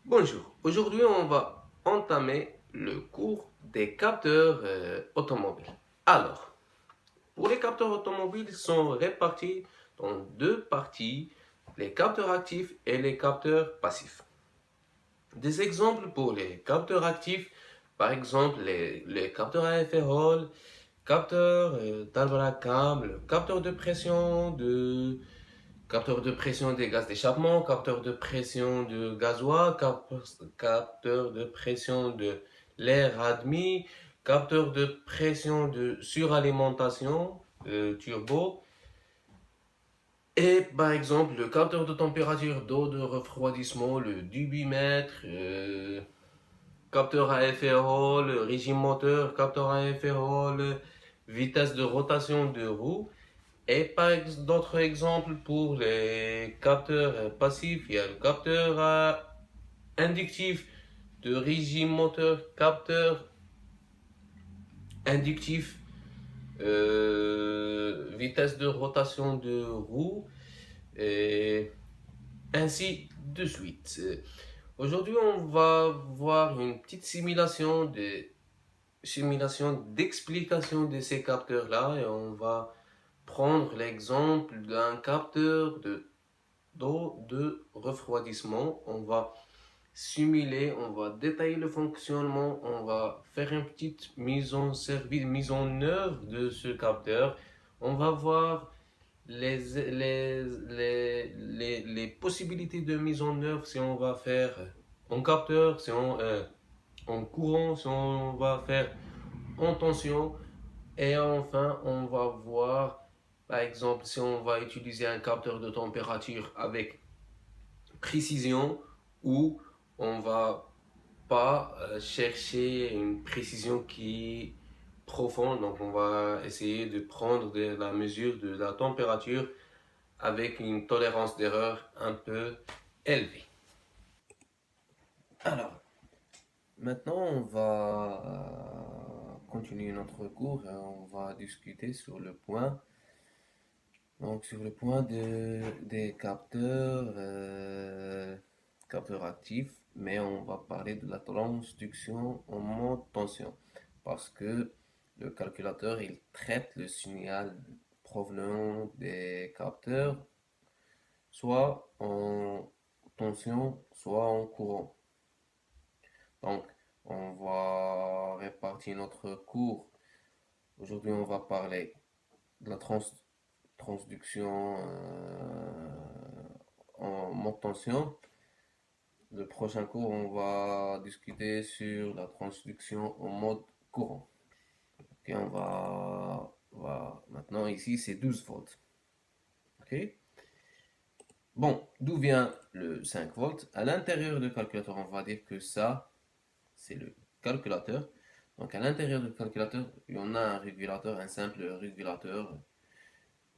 Bonjour, aujourd'hui on va entamer le cours des capteurs automobiles. Alors, pour les capteurs automobiles, ils sont répartis dans deux parties, les capteurs actifs et les capteurs passifs. Des exemples pour les capteurs actifs, par exemple les capteurs à effet Hall, capteurs d'Albracam, le capteur de pression des gaz d'échappement, capteur de pression de gasoil, capteur de pression de l'air admis, capteur de pression de suralimentation turbo, et par exemple le capteur de température d'eau de refroidissement, le dubimètre, capteur à effet Hall, régime moteur, capteur à effet Hall, vitesse de rotation de roue. Et d'autres exemples pour les capteurs passifs, il y a le capteur inductif de régime moteur, capteur inductif, vitesse de rotation de roue, et ainsi de suite. Aujourd'hui, on va voir une petite simulation d'explication de ces capteurs-là et on va prendre l'exemple d'un capteur d'eau de refroidissement. On va simuler, on va détailler le fonctionnement, on va faire une petite mise en service, mise en œuvre de ce capteur. On va voir les possibilités de mise en œuvre si on va faire en capteur, si on, en courant, si on va faire en tension. Et enfin, on va voir, par exemple, si on va utiliser un capteur de température avec précision ou on va pas chercher une précision qui est profonde. Donc, on va essayer de prendre la mesure de la température avec une tolérance d'erreur un peu élevée. Alors, maintenant, on va continuer notre cours et on va discuter sur le point. Donc, sur le point des capteurs actifs, mais on va parler de la transduction en mode tension. Parce que le calculateur, il traite le signal provenant des capteurs, soit en tension, soit en courant. Donc, on va répartir notre cours. Aujourd'hui, on va parler de la transduction en mode tension. Le prochain cours, on va discuter sur la transduction en mode courant. Ok, maintenant ici, c'est 12 volts. Ok. Bon, d'où vient le 5 volts? À l'intérieur du calculateur, on va dire que ça, c'est le calculateur. Donc à l'intérieur du calculateur, il y en a un régulateur, un simple régulateur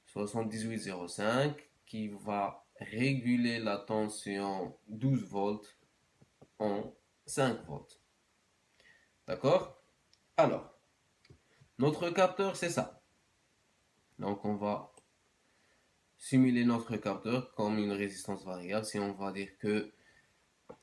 7805 qui va réguler la tension 12 volts en 5 volts. D'accord? Alors, notre capteur, c'est ça. Donc, on va simuler notre capteur comme une résistance variable. Si on va dire que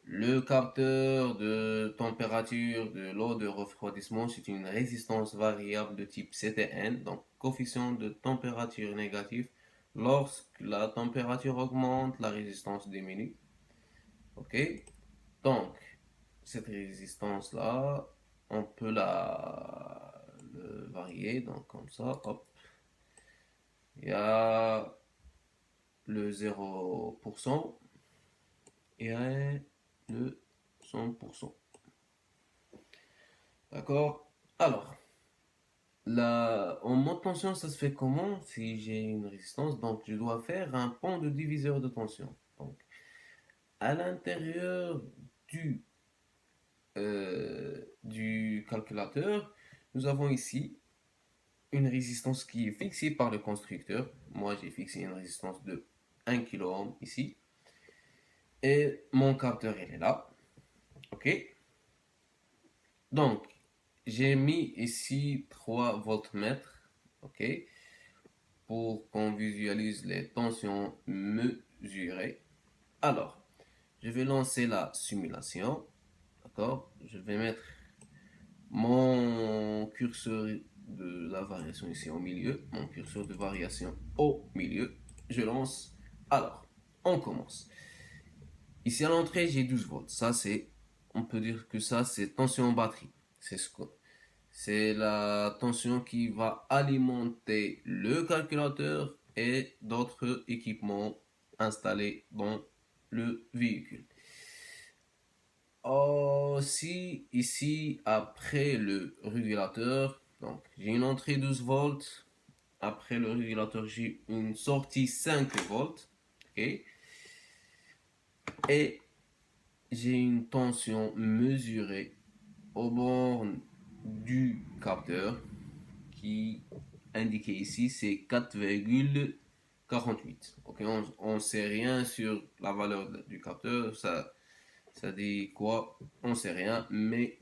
le capteur de température de l'eau de refroidissement, c'est une résistance variable de type CTN, donc coefficient de température négatif. Lorsque la température augmente, la résistance diminue. Ok? Donc, cette résistance-là, on peut le varier. Donc, comme ça, hop. Il y a le 0% et le 100%. D'accord? Alors, en mode tension, ça se fait comment? Si j'ai une résistance, donc je dois faire un pont de diviseur de tension. Donc, à l'intérieur du, du calculateur, nous avons ici une résistance qui est fixée par le constructeur. Moi, j'ai fixé une résistance de 1 kΩ ici. Et mon capteur, il est là. OK? Donc, j'ai mis ici 3 voltmètres. OK? Pour qu'on visualise les tensions mesurées. Alors, je vais lancer la simulation. D'accord? Je vais mettre mon curseur de la variation ici au milieu. Mon curseur de variation au milieu. Je lance. Alors, on commence. Ici à l'entrée, j'ai 12 volts. Ça, on peut dire que ça, c'est tension batterie. C'est la tension qui va alimenter le calculateur et d'autres équipements installés dans le véhicule. Aussi, ici, après le régulateur, donc j'ai une entrée 12 volts. Après le régulateur, j'ai une sortie 5 volts. Ok. Et j'ai une tension mesurée aux bornes du capteur qui indiqué ici, c'est 4,48. Ok, on ne sait rien sur la valeur du capteur, ça dit quoi? On ne sait rien, mais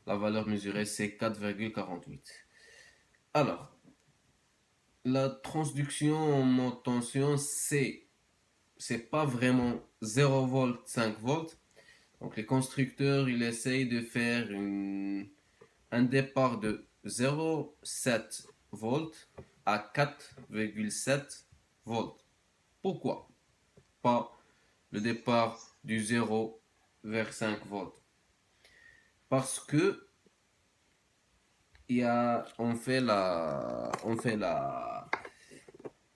la valeur mesurée, c'est 4,48. Alors, la transduction en mode tension, c'est pas vraiment 0 volt, 5 volts. Donc, les constructeurs, ils essayent de faire un départ de 0,7 volts à 4,7 volts. Pourquoi pas le départ du 0 vers 5 volts? Parce que on fait la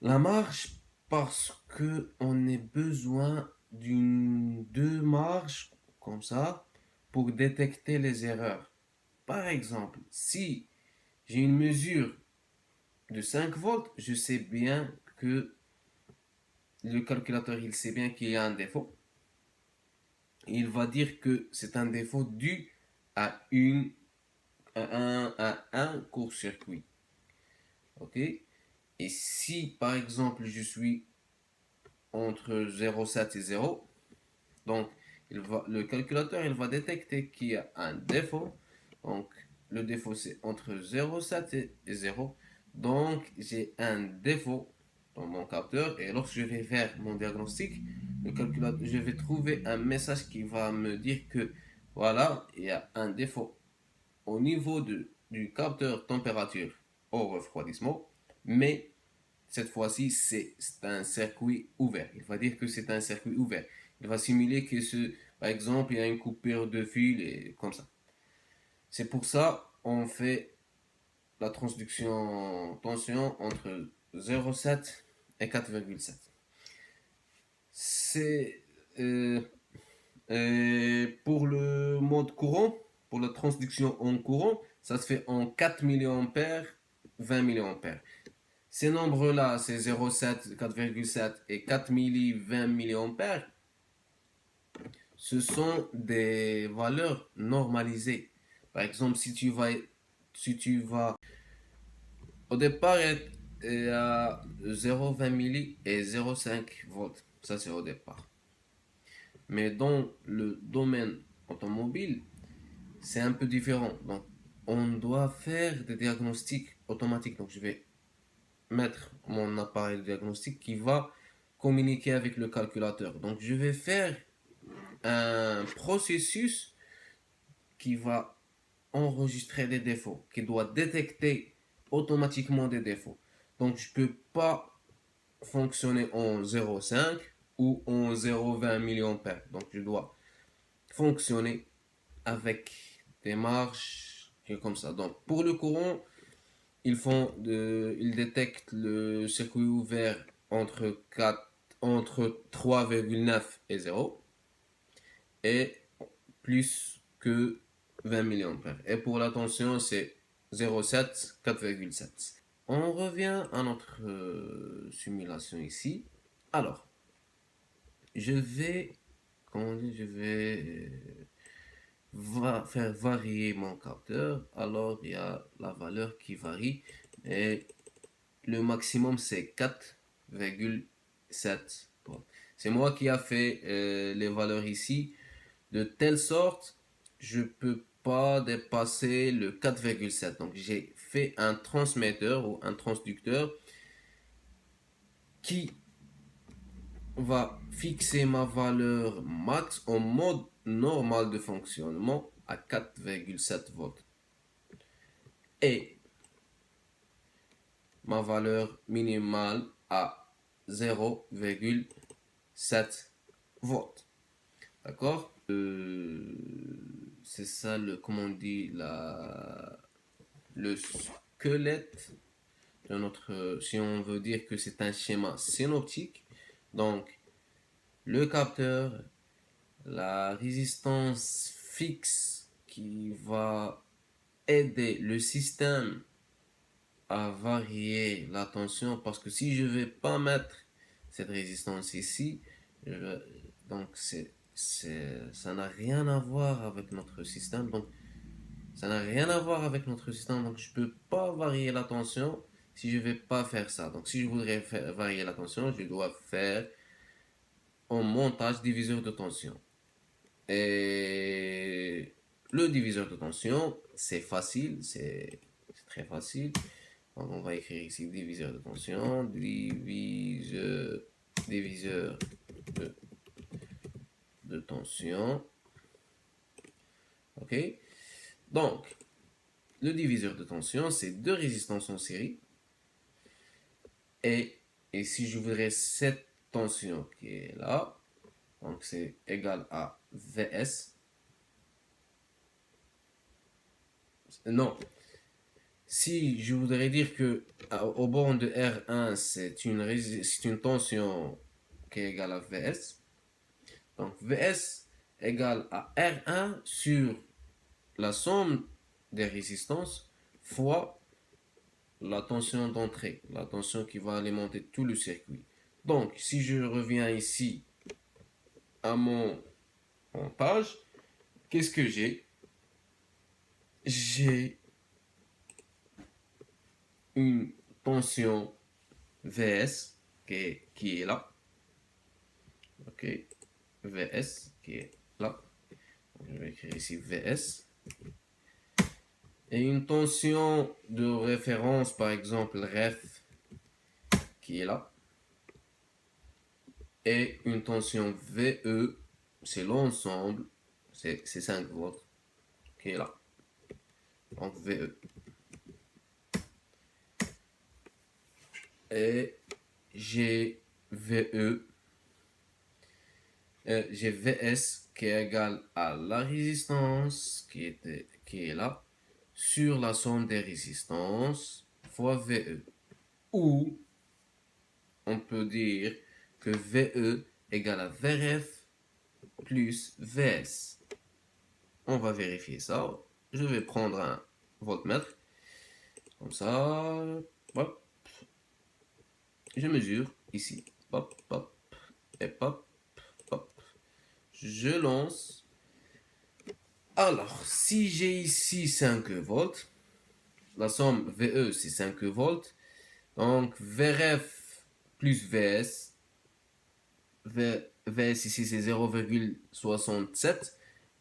marche parce que on a besoin d'une deux marches comme ça pour détecter les erreurs. Par exemple, si j'ai une mesure de 5 volts, je sais bien que le calculateur, il sait bien qu'il y a un défaut. Il va dire que c'est un défaut dû à un court-circuit. Ok? Et si, par exemple, je suis entre 0,7 et 0, donc le calculateur, il va détecter qu'il y a un défaut. Donc, le défaut, c'est entre 0,7 et 0. Donc, j'ai un défaut dans mon capteur. Et lorsque je vais faire mon diagnostic, le calculateur, je vais trouver un message qui va me dire que, voilà, il y a un défaut au niveau du capteur température au refroidissement. Mais cette fois-ci, c'est un circuit ouvert. Il va dire que c'est un circuit ouvert. Il va simuler que, par exemple, il y a une coupure de fil et comme ça. C'est pour ça on fait la transduction tension entre 0,7 et 4,7. C'est pour le mode courant, pour la transduction en courant, ça se fait en 4 mA, 20 mA. Ces nombres-là, c'est 0,7, 4,7 et 4 milli, 20 mA. Ce sont des valeurs normalisées. Par exemple, si tu vas au départ être à 0,20 milli et 0,5 volts. Ça, c'est au départ. Mais dans le domaine automobile, c'est un peu différent. Donc, on doit faire des diagnostics automatiques. Donc, je vais mettre mon appareil de diagnostic qui va communiquer avec le calculateur. Donc, je vais faire un processus qui va enregistrer des défauts, qui doit détecter automatiquement des défauts. Donc, je ne peux pas fonctionner en 0,5 ou en 0,20 mA. Donc, je dois fonctionner avec des marges comme ça. Donc, pour le courant, ils détectent le circuit ouvert entre 3,9 et 0 et plus que 20 mA. Et pour la tension, c'est 0,7, 4,7. On revient à notre simulation ici. Alors, je vais, je vais faire varier mon capteur. Alors, il y a la valeur qui varie. Et le maximum, c'est 4,7. C'est moi qui a fait les valeurs ici. De telle sorte, je peux pas dépasser le 4,7. Donc, j'ai fait un transmetteur ou un transducteur qui va fixer ma valeur max en mode normal de fonctionnement à 4,7 volts. Et ma valeur minimale à 0,7 volts. D'accord? C'est ça comment on dit, le squelette de notre, si on veut dire que c'est un schéma synoptique. Donc, le capteur, la résistance fixe qui va aider le système à varier la tension, parce que si je ne vais pas mettre cette résistance ici, donc ça n'a rien à voir avec notre système. Donc, ça n'a rien à voir avec notre système. Donc, je ne peux pas varier la tension si je ne vais pas faire ça. Donc, si je voudrais varier la tension, je dois faire un montage diviseur de tension. Et le diviseur de tension, c'est facile, c'est très facile. Donc, on va écrire ici diviseur de tension, diviseur de tension. Ok. Donc, le diviseur de tension, c'est deux résistances en série. Et si je voudrais cette tension qui est là, donc c'est égal à Vs. Non. Si je voudrais dire que au borne de R1, c'est une tension qui est égale à Vs. Donc Vs égale à R1 sur la somme des résistances fois la tension d'entrée, la tension qui va alimenter tout le circuit. Donc, si je reviens ici à mon montage, qu'est-ce que j'ai? J'ai une tension Vs qui est là. Ok, Vs qui est là. Je vais écrire ici Vs. Et une tension de référence, par exemple Ref, qui est là. Et une tension VE, c'est l'ensemble, c'est 5 volts, qui est là. Donc VE. Et j'ai VE, j'ai VS qui est égal à la résistance qui est là, sur la somme des résistances fois VE. Ou on peut dire que VE égale à VRF plus VS. On va vérifier ça. Je vais prendre un voltmètre. Comme ça. Hop. Je mesure ici. Hop, hop. Et hop, hop. Je lance. Alors, si j'ai ici 5 volts, la somme VE c'est 5 volts. Donc VRF plus VS. VS ici c'est 0,67.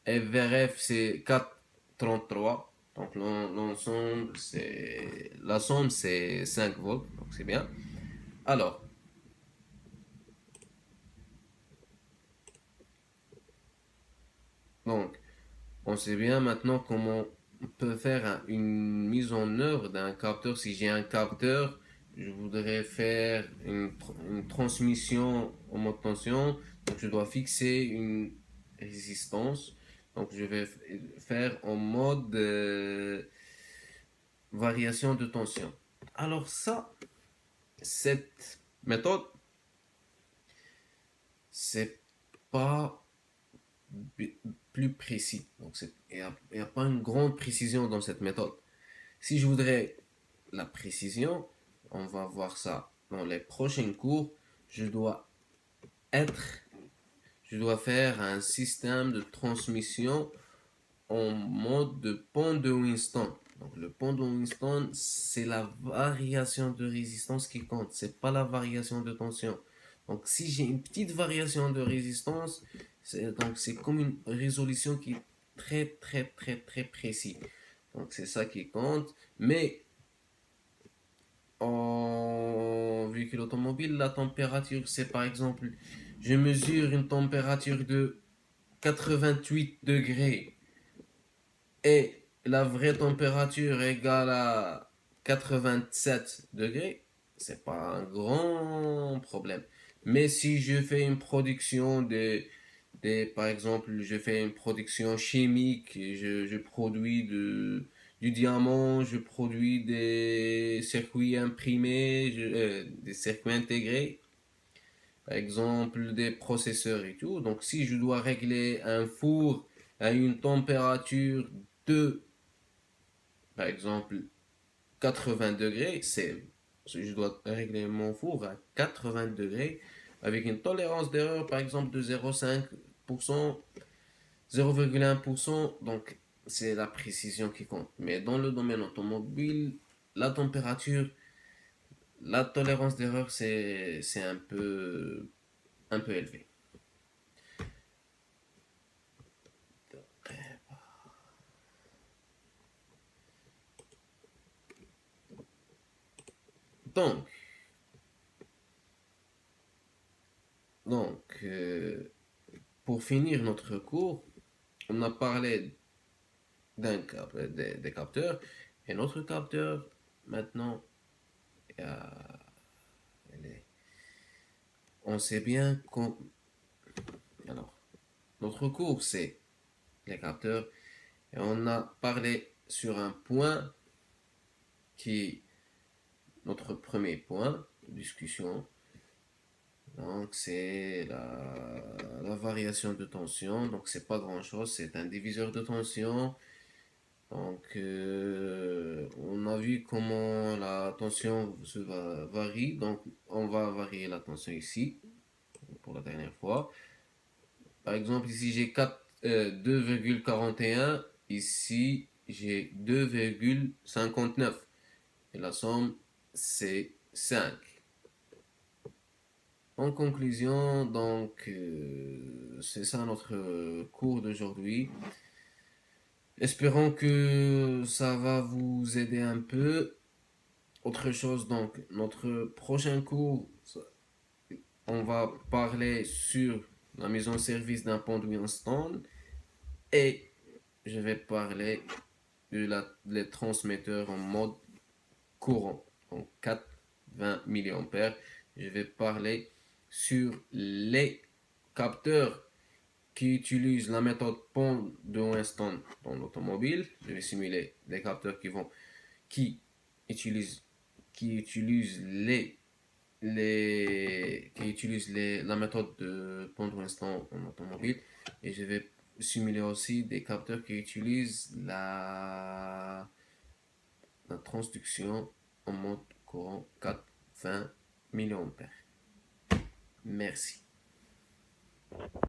Et VRF c'est 4,33. Donc l'ensemble c'est. La somme c'est 5 volts. Donc c'est bien. Alors. Donc, on sait bien maintenant comment on peut faire une mise en œuvre d'un capteur. Si j'ai un capteur, je voudrais faire une transmission en mode tension. Donc, je dois fixer une résistance. Donc, je vais faire en mode variation de tension. Alors ça, cette méthode, c'est pas plus précis. Donc, il n'y a pas une grande précision dans cette méthode. Si je voudrais la précision, on va voir ça dans les prochains cours. Je dois être, je dois faire un système de transmission en mode de pont de Winston. Donc, le pont de Winston, c'est la variation de résistance qui compte, c'est pas la variation de tension. Donc, si j'ai une petite variation de résistance, c'est comme une résolution qui est très, très, très, très précis. Donc, c'est ça qui compte. Mais en véhicule automobile, la température, c'est par exemple je mesure une température de 88 degrés et la vraie température égale à 87 degrés, c'est pas un grand problème. Mais si je fais une production par exemple, je fais une production chimique, je produis du diamant, je produis des circuits imprimés, des circuits intégrés, par exemple des processeurs et tout. Donc si je dois régler un four à une température de, par exemple, 80 degrés, je dois régler mon four à 80 degrés avec une tolérance d'erreur, par exemple, de 0,5%, 0,1%. Donc, c'est la précision qui compte. Mais dans le domaine automobile, la température, la tolérance d'erreur, c'est un peu élevé. Donc, donc, pour finir notre cours, on a parlé des capteurs. Et notre capteur, maintenant, euh, on sait bien qu'on... Alors, notre cours, c'est les capteurs. Et on a parlé sur un point qui est notre premier point de discussion. Donc, c'est la variation de tension. Donc, c'est pas grand-chose. C'est un diviseur de tension. Donc, on a vu comment la tension varie. Donc, on va varier la tension ici pour la dernière fois. Par exemple, ici j'ai 2,41. Ici, j'ai 2,59. Et la somme, c'est 5. En conclusion, donc, c'est ça notre cours d'aujourd'hui. Espérons que ça va vous aider un peu. Autre chose, donc, notre prochain cours, on va parler sur la mise en service d'un pendu instant et je vais parler les transmetteurs en mode courant, en 420 mA. Je vais parler sur les capteurs qui utilisent la méthode pont de Winston dans l'automobile. Je vais simuler les capteurs qui utilisent, qui utilisent la méthode de pont de Winston en automobile. Et je vais simuler aussi des capteurs qui utilisent la transduction en mode courant 420 mA. Merci.